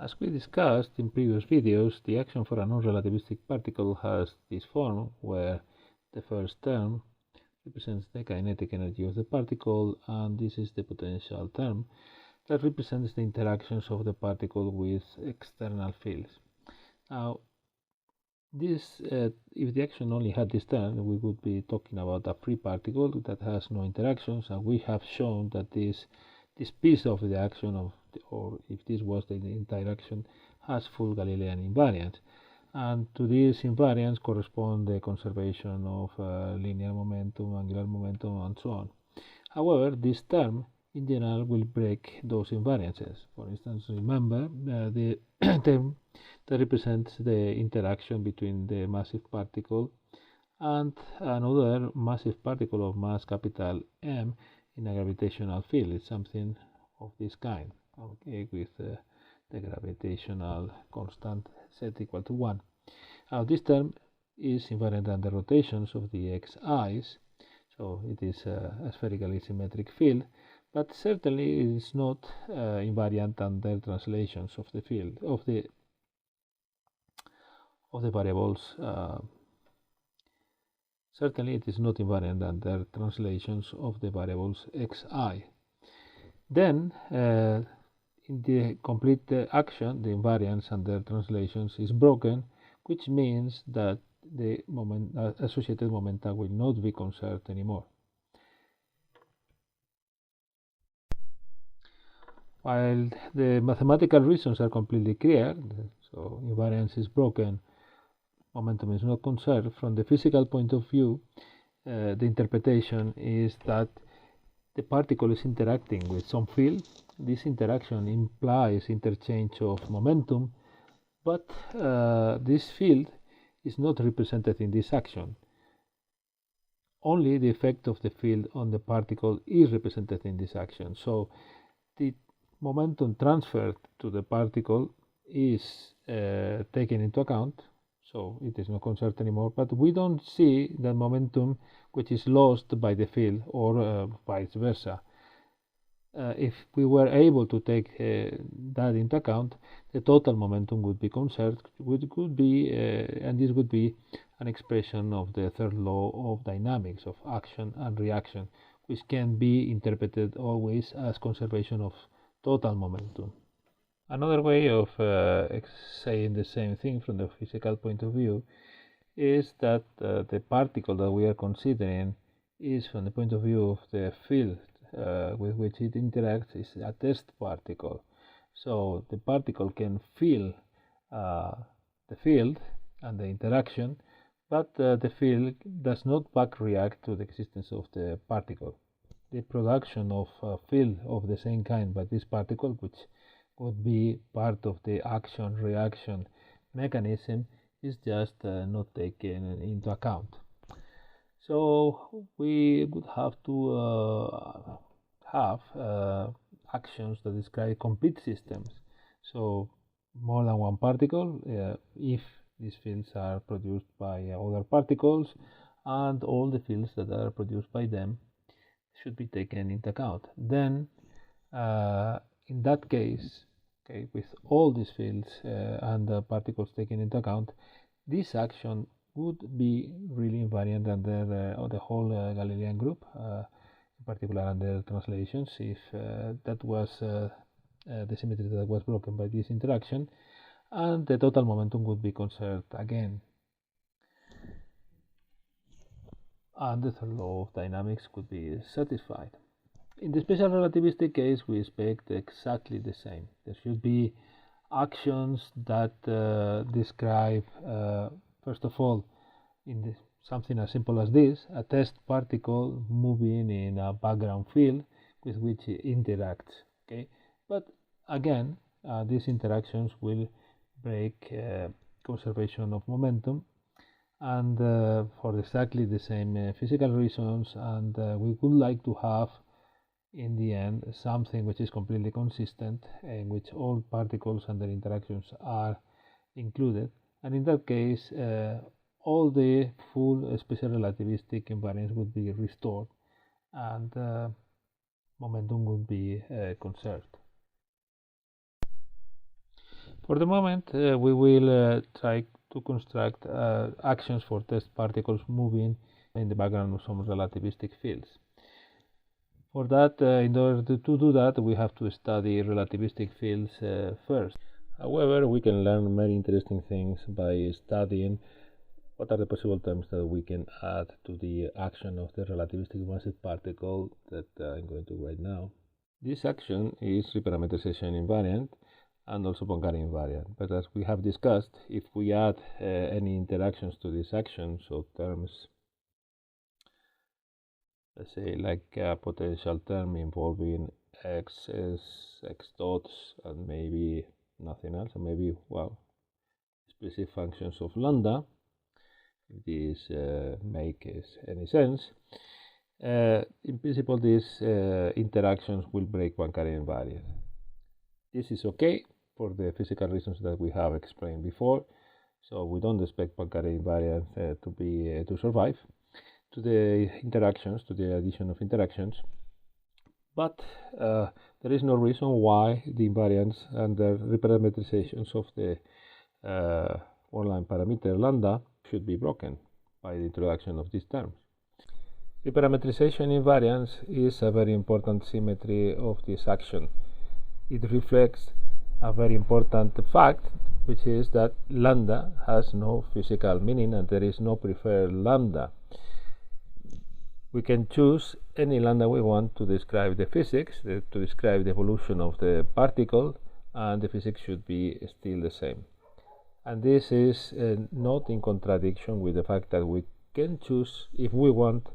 As we discussed in previous videos, the action for a non-relativistic particle has this form, where the first term represents the kinetic energy of the particle, and this is the potential term that represents the interactions of the particle with external fields. Now, if the action only had this term, we would be talking about a free particle that has no interactions, and we have shown that this piece of the action or if this was the interaction, has full Galilean invariance, and to this invariance correspond the conservation of linear momentum, angular momentum, and so on. However, this term in general will break those invariances. For instance, remember the term that represents the interaction between the massive particle and another massive particle of mass capital M in a gravitational field. It's something of this kind, okay, with the gravitational constant z equal to 1. Now, this term is invariant under rotations of the xi's, so it is a spherical symmetric field, but certainly it is not invariant under translations of the field of the variables. Certainly it is not invariant under translations of the variables xi. Then in the complete action, the invariance under translations is broken, which means that the associated momenta will not be conserved anymore. While the mathematical reasons are completely clear, so invariance is broken, momentum is not conserved, from the physical point of view, the interpretation is that the particle is interacting with some field. This interaction implies interchange of momentum, but this field is not represented in this action. Only the effect of the field on the particle is represented in this action. So the momentum transferred to the particle is taken into account, so it is not conserved anymore, but we don't see the momentum which is lost by the field, or vice versa. If we were able to take that into account, the total momentum would be conserved, which could be, and this would be an expression of the third law of dynamics, of action and reaction, which can be interpreted always as conservation of total momentum. Another way of saying the same thing from the physical point of view is that the particle that we are considering is, from the point of view of the field with which it interacts, is a test particle. So the particle can feel the field and the interaction, but the field does not back react to the existence of the particle. The production of a field of the same kind by this particle, which would be part of the action-reaction mechanism, is just not taken into account. So we would have to have actions that describe complete systems. So more than one particle, if these fields are produced by other particles, and all the fields that are produced by them should be taken into account. Then in that case, okay, with all these fields and the particles taken into account, this action would be really invariant under the whole Galilean group, in particular under translations, if that was the symmetry that was broken by this interaction, and the total momentum would be conserved again. And the third law of dynamics could be satisfied. In the special relativistic case, we expect exactly the same. There should be actions that describe, first of all, in something as simple as this, a test particle moving in a background field with which it interacts. Okay, but again, these interactions will break conservation of momentum, and for exactly the same physical reasons, and we would like to have in the end something which is completely consistent, in which all particles and their interactions are included, and in that case all the full special relativistic invariance would be restored, and momentum would be conserved. For the moment, we will try to construct actions for test particles moving in the background of some relativistic fields. For that, in order to do that, we have to study relativistic fields first. However, we can learn many interesting things by studying what are the possible terms that we can add to the action of the relativistic massive particle that I'm going to write now. This action is reparameterization invariant and also Poincare invariant. But as we have discussed, if we add any interactions to this action, so terms, let's say like a potential term involving x's, x dots, and maybe nothing else, and maybe, well, explicit functions of lambda, if this makes any sense. In principle, these interactions will break Poincare invariant. This is okay for the physical reasons that we have explained before, so we don't expect Poincare invariant to survive to the interactions, to the addition of interactions. But there is no reason why the invariants and the reparameterizations of the worldline parameter lambda should be broken by the introduction of these terms. Reparameterization invariance is a very important symmetry of this action. It reflects a very important fact, which is that lambda has no physical meaning and there is no preferred lambda. We can choose any lambda we want to describe the physics, to describe the evolution of the particle, and the physics should be still the same. And this is not in contradiction with the fact that we can choose if we want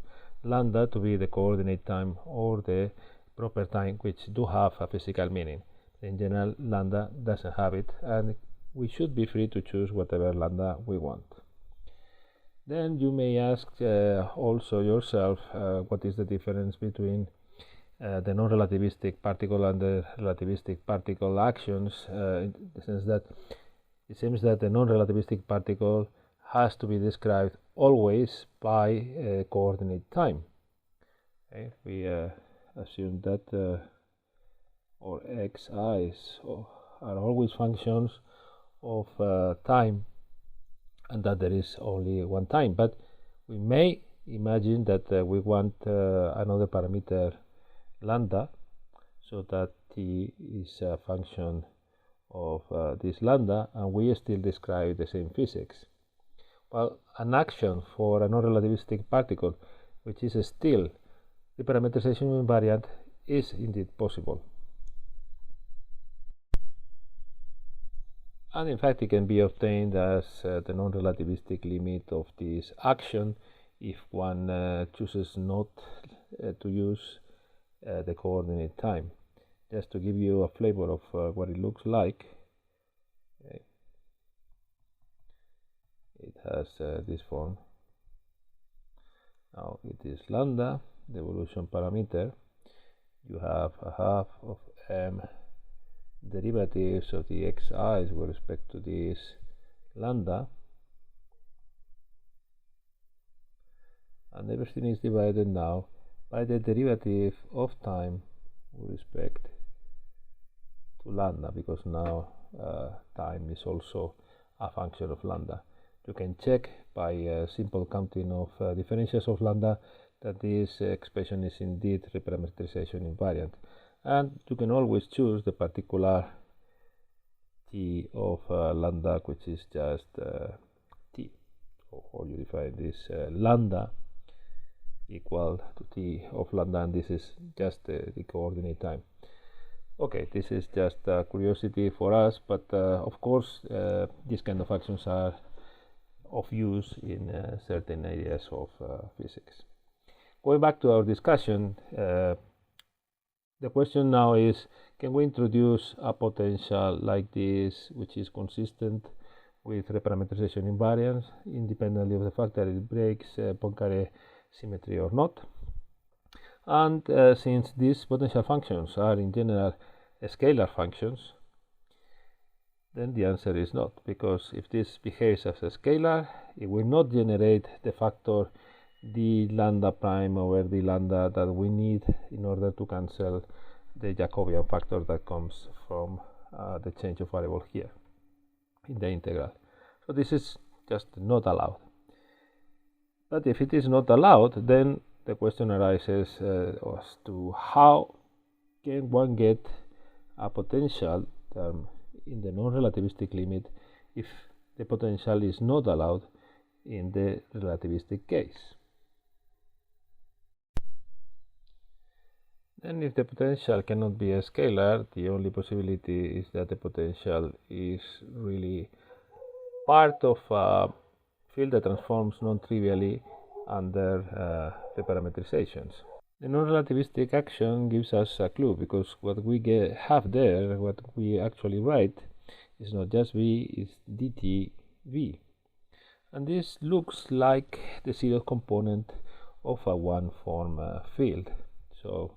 lambda to be the coordinate time or the proper time, which do have a physical meaning. In general, lambda doesn't have it, and we should be free to choose whatever lambda we want. Then you may ask also yourself what is the difference between the non-relativistic particle and the relativistic particle actions, in the sense that it seems that the non-relativistic particle has to be described always by coordinate time. Okay? We assume that or xi's are always functions of time, and that there is only one time. But we may imagine that we want another parameter lambda, so that t is a function of this lambda, and we still describe the same physics. Well, an action for a non-relativistic particle, which is still reparameterization invariant, is indeed possible. And in fact, it can be obtained as the non-relativistic limit of this action if one chooses not to use the coordinate time. Just to give you a flavor of what it looks like, okay. It has this form. Now it is lambda, the evolution parameter. You have a half of m derivatives of the xi's with respect to this lambda, and everything is divided now by the derivative of time with respect to lambda, because now time is also a function of lambda. You can check by simple counting of differentials of lambda that this expression is indeed reparameterization invariant. And you can always choose the particular t of lambda, which is just t. Or you define this lambda equal to t of lambda, and this is just the coordinate time. Okay, this is just a curiosity for us, but of course these kind of actions are of use in certain areas of physics. Going back to our discussion, the question now is, can we introduce a potential like this, which is consistent with reparameterization invariance, independently of the fact that it breaks Poincare symmetry or not? And since these potential functions are in general scalar functions, then the answer is not, because if this behaves as a scalar, it will not generate the factor d lambda prime over d lambda that we need in order to cancel the Jacobian factor that comes from the change of variable here. in the integral. So this is just not allowed. But if it is not allowed, then the question arises as to how can one get a potential term in the non-relativistic limit if the potential is not allowed in the relativistic case. And if the potential cannot be a scalar, the only possibility is that the potential is really part of a field that transforms non-trivially under the parametrizations. The non-relativistic action gives us a clue, because what we have there, what we actually write, is not just v, it's dt v. And this looks like the zero component of a one-form field. So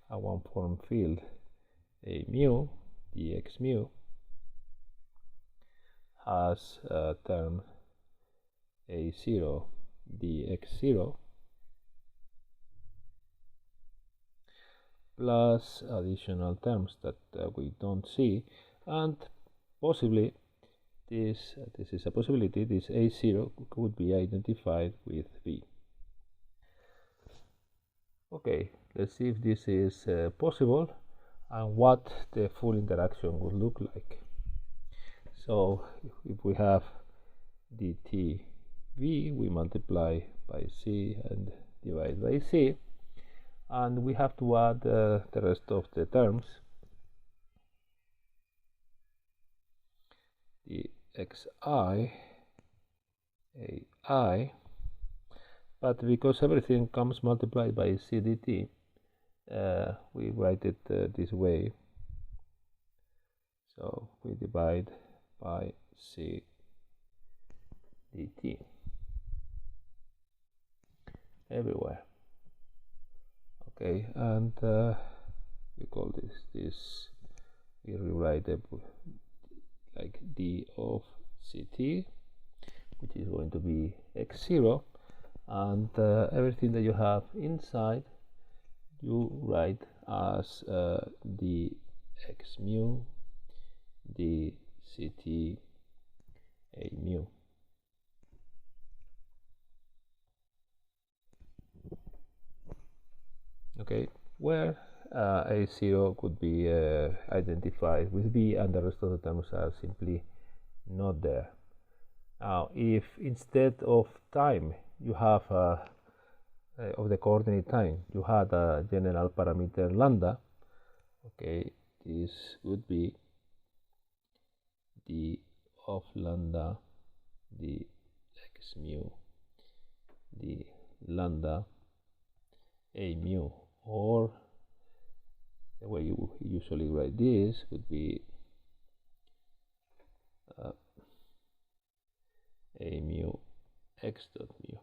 a one-form field, a mu, dx mu, has a term a0 dx0 plus additional terms that we don't see, and possibly this is a possibility, this a0 could be identified with v. Okay, let's see if this is possible and what the full interaction would look like. So if we have dt v, we multiply by c and divide by c, and we have to add the rest of the terms, the xi, ai, but because everything comes multiplied by c dt, we write it this way. So we divide by c dt everywhere. Okay, and we call this we rewrite it like d of ct, which is going to be x0, and everything that you have inside you write as dx mu dct a mu. Okay, where a0 could be identified with v, and the rest of the terms are simply not there. Now, if instead of time you have of the coordinate time you had a general parameter lambda, okay, this would be d of lambda dx mu d lambda a mu, or the way you usually write this would be a mu x dot mu.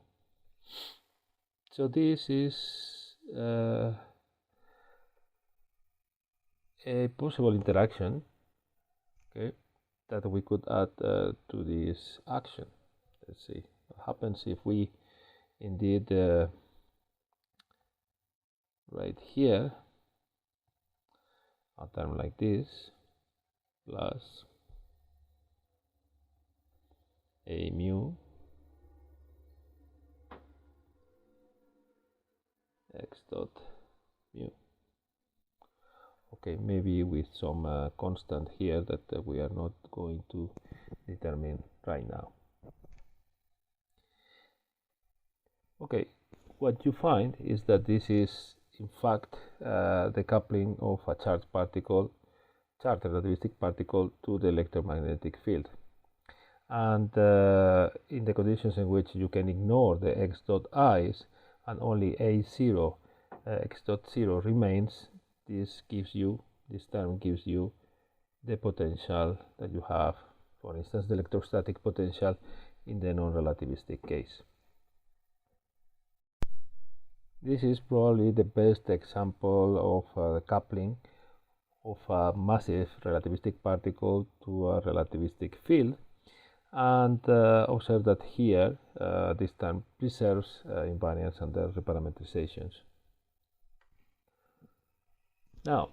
So this is a possible interaction, okay, that we could add to this action. Let's see what happens if we indeed write here a term like this plus a mu x dot mu. Okay, maybe with some constant here that we are not going to determine right now. Okay, what you find is that this is in fact the coupling of a charged relativistic particle to the electromagnetic field. And in the conditions in which you can ignore the x dot i's and only a0 x dot 0 remains, this term gives you the potential that you have, for instance the electrostatic potential in the non-relativistic case. This is probably the best example of the coupling of a massive relativistic particle to a relativistic field, and observe that here this term preserves invariance under reparametrizations. Now,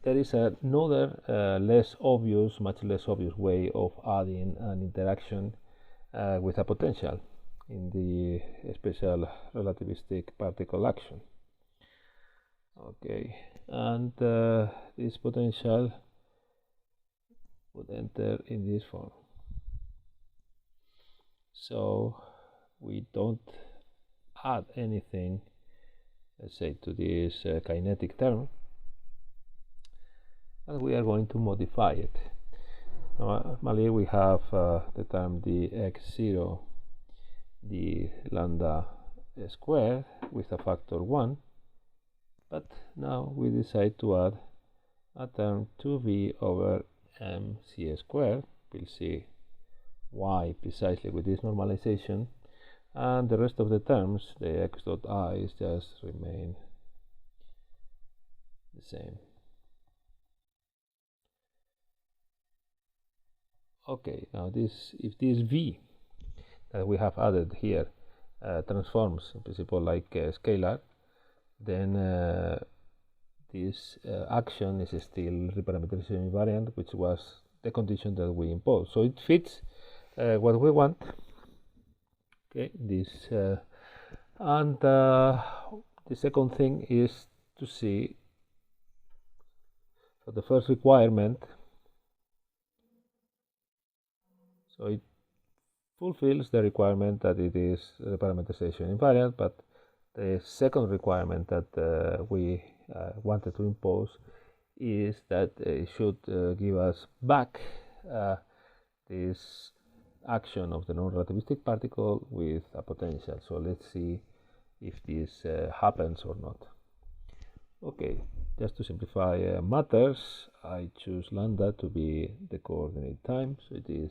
there is another much less obvious way of adding an interaction with a potential in the special relativistic particle action. Okay, and this potential would enter in this form. So we don't add anything, let's say, to this kinetic term, and we are going to modify it. Normally we have the term dx0 d lambda squared with a factor 1, but now we decide to add a term 2v over mc squared. We'll see why precisely with this normalization, and the rest of the terms, the x dot i's, just remain the same. Okay, now if this v that we have added here transforms in principle like a scalar, then this action is still reparameterization invariant, which was the condition that we imposed. So it fits what we want. Okay, this and the second thing is to see, so the first requirement, so it fulfills the requirement that it is reparameterization invariant, but the second requirement that we wanted to impose is that it should give us back this action of the non-relativistic particle with a potential. So let's see if this happens or not. Okay, just to simplify matters, I choose lambda to be the coordinate time, so it is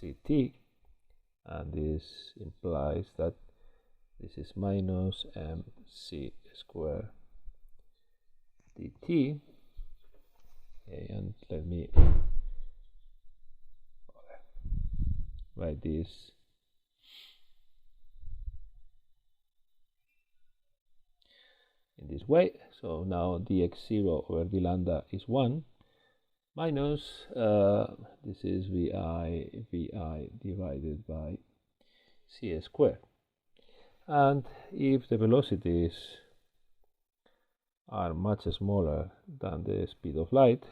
ct, and this implies that this is minus mc squared dt. Okay, and let me write this in this way. So now dx0 over d lambda is 1 minus this is vi divided by c squared. And if the velocities are much smaller than the speed of light,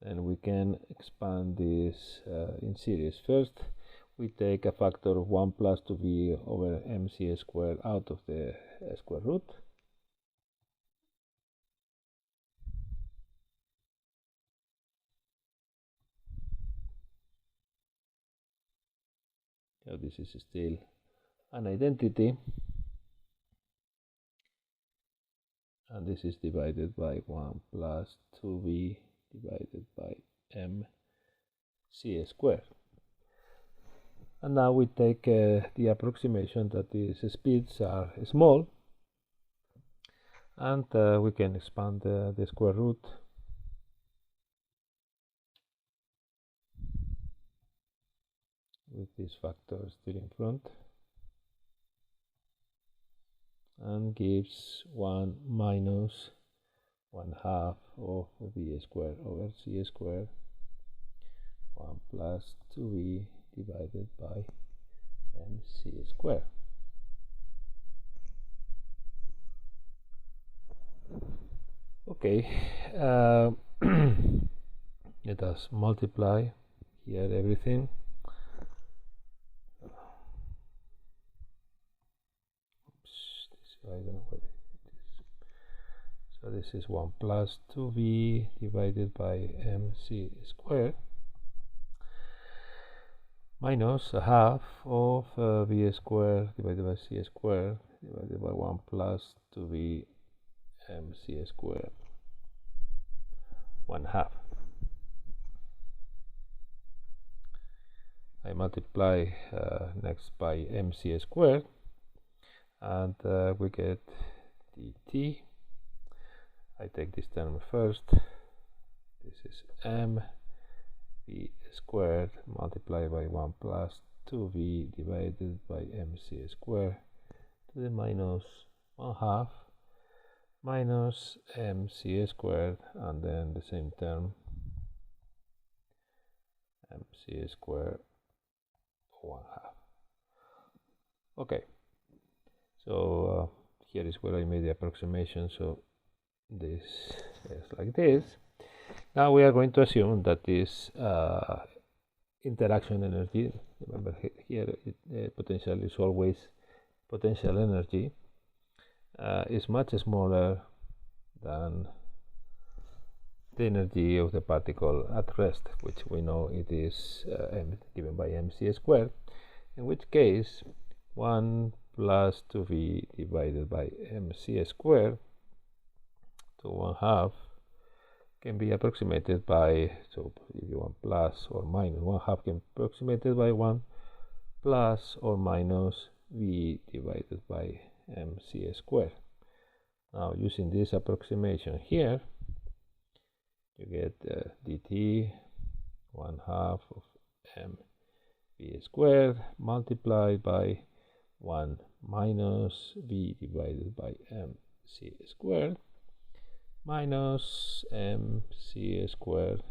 then we can expand this in series. First, we take a factor of 1 plus 2v over mc squared out of the square root. So this is still an identity, and this is divided by 1 plus 2v divided by mc squared. And now we take the approximation that these speeds are small, and we can expand the square root with this factor still in front, and gives 1 minus 1/2 of v squared over c squared, 1 plus 2v divided by mc squared. Okay, let us multiply here everything. I don't know what it is. So this is 1 plus 2v divided by mc squared minus 1/2 of v squared divided by c squared divided by 1 plus 2v mc squared 1/2. I multiply next by mc squared, and we get dt. I take this term first. This is m v squared multiplied by 1 plus 2v divided by mc squared to the minus 1/2 minus mc squared, and then the same term mc squared 1/2. Okay, so here is where I made the approximation. So this is like this. Now we are going to assume that this interaction energy, remember here potential is always potential energy, is much smaller than the energy of the particle at rest, which we know it is given by mc squared, in which case 1 plus 2v divided by mc squared to 1/2 can be approximated by, so if you want plus or minus 1/2 can be approximated by 1 plus or minus v divided by mc squared. Now using this approximation here, you get dt 1/2 of mv squared multiplied by 1 minus v divided by mc squared minus mc squared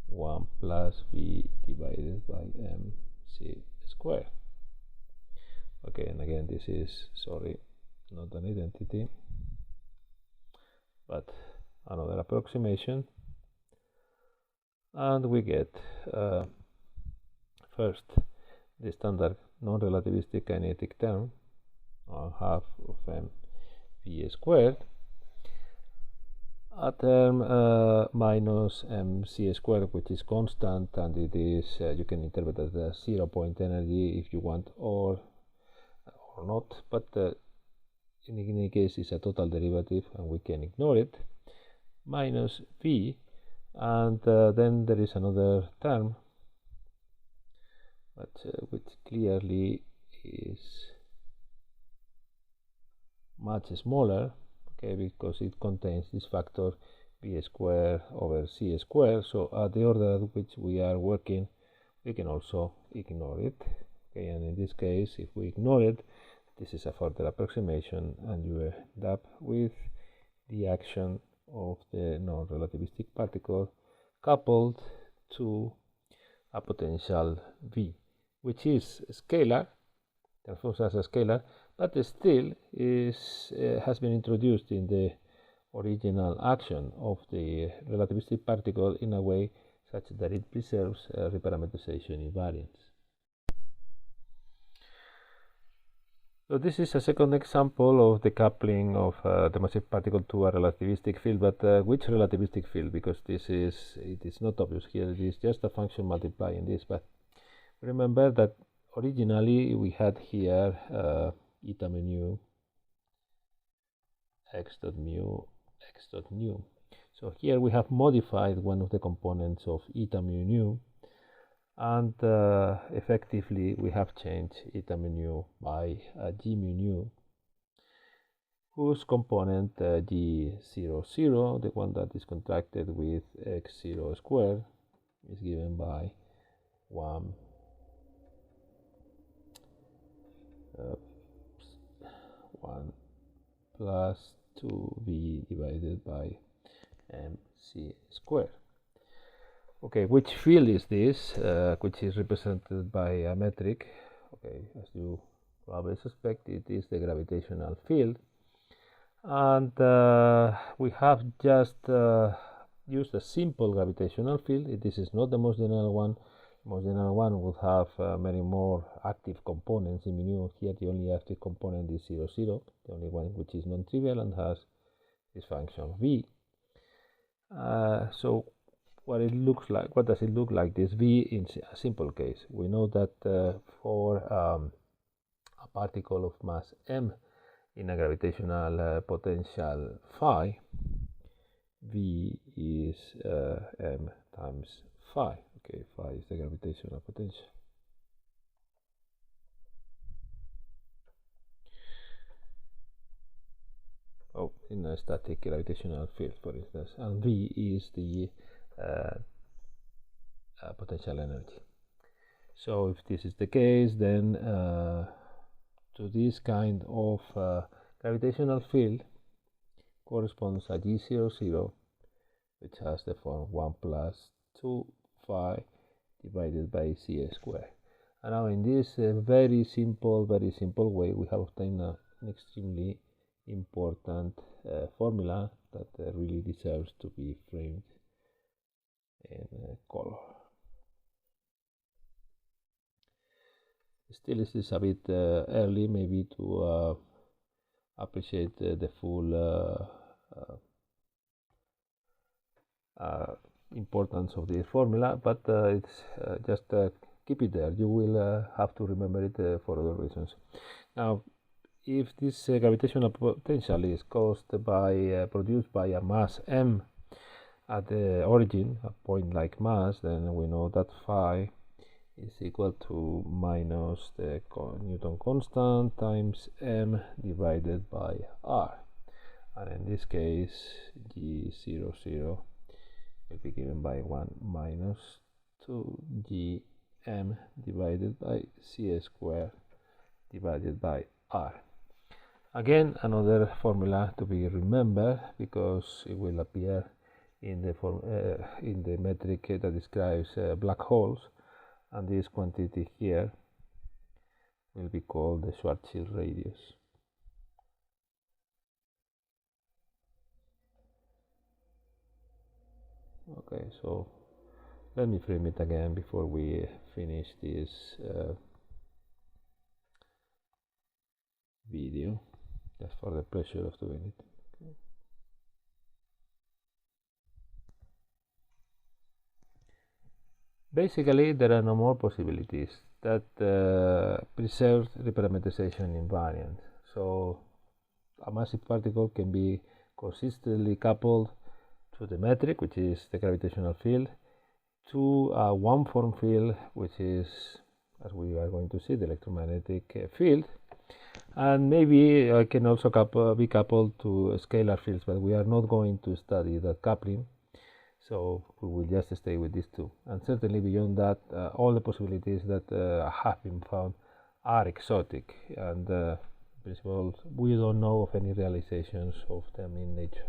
1 plus v divided by mc squared. Okay, and again this is, sorry, not an identity but another approximation, and we get first the standard non-relativistic kinetic term 1/2 of mv squared, a term minus mc squared, which is constant, and it is you can interpret it as 0 point energy if you want, or not, but in any case it's a total derivative and we can ignore it, minus v, and then there is another term but which clearly is much smaller, okay, because it contains this factor b squared over c squared. So at the order at which we are working, we can also ignore it, okay, and in this case if we ignore it, this is a further approximation and you end up with the action of the non-relativistic particle coupled to a potential v, which is scalar, transforms as a scalar, but still is has been introduced in the original action of the relativistic particle in a way such that it preserves reparameterization invariance. So this is a second example of the coupling of the massive particle to a relativistic field, but which relativistic field? Because it is not obvious here. It is just a function multiplying this, but remember that originally we had here eta mu x dot mu x dot nu. So here we have modified one of the components of eta mu nu, and effectively we have changed eta mu nu by g mu nu, whose component g00, the one that is contracted with x0 squared, is given by 1 plus 2v divided by mc squared. Okay, which field is this, which is represented by a metric? Okay, as you probably suspect, it is the gravitational field, and we have just used a simple gravitational field. This is not the most general one. The most general one would have many more active components in mu. Here the only active component is 0, 0, the only one which is non-trivial and has this function v. So what it looks like, what does it look like, this v in a simple case? We know that for a particle of mass m in a gravitational potential phi, v is m times phi. Okay, phi is the gravitational potential. Oh, in a static gravitational field, for instance, and v is the potential energy. So if this is the case, then to this kind of gravitational field, corresponds a G00, which has the form 1 plus 2 phi divided by C squared. And now in this very simple way, we have obtained an extremely important formula that really deserves to be framed in color. Still, it is a bit early maybe to appreciate the full importance of this formula, but it's just keep it there. You will have to remember it for other reasons. Now, if this gravitational potential is caused by produced by a mass m at the origin, a point like mass, then we know that phi is equal to minus the Newton constant times m divided by r, and in this case G00 will be given by 1 minus 2gm divided by C squared divided by r. Again, another formula to be remembered, because it will appear in the metric that describes black holes, and this quantity here will be called the Schwarzschild radius. Okay, so let me frame it again before we finish this video, just for the pleasure of doing it. Okay. Basically, there are no more possibilities that preserve reparametrization invariant. So a massive particle can be consistently coupled to the metric, which is the gravitational field, to a one-form field, which is, as we are going to see, the electromagnetic field, and maybe it can also be coupled to scalar fields, but we are not going to study that coupling, so we will just stay with these two. And certainly beyond that, all the possibilities that have been found are exotic, and in principle we don't know of any realizations of them in nature.